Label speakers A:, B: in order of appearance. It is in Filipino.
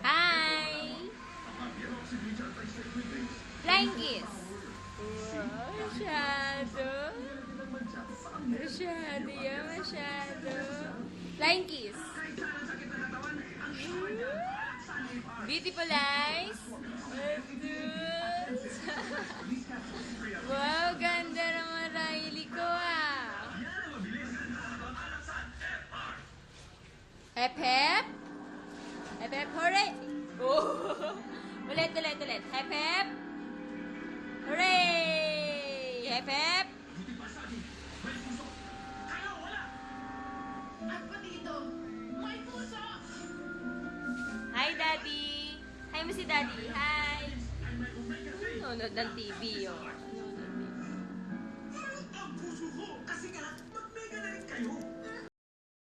A: Hi! Flying kiss. Masyado. Masyado yan, masyado. Flying kiss. Beautiful eyes. Wow, ganda naman Riley ko ah. Hep hep. Hep hep, hooray! Oh. Ulit. Hep hep. Hooray! Hep hep. Hi, Daddy. Hi mo si Daddy. Hi. Nanonood ng TV, oh.
B: Ang puso ko kasi nga, mag-mega na rin kayo.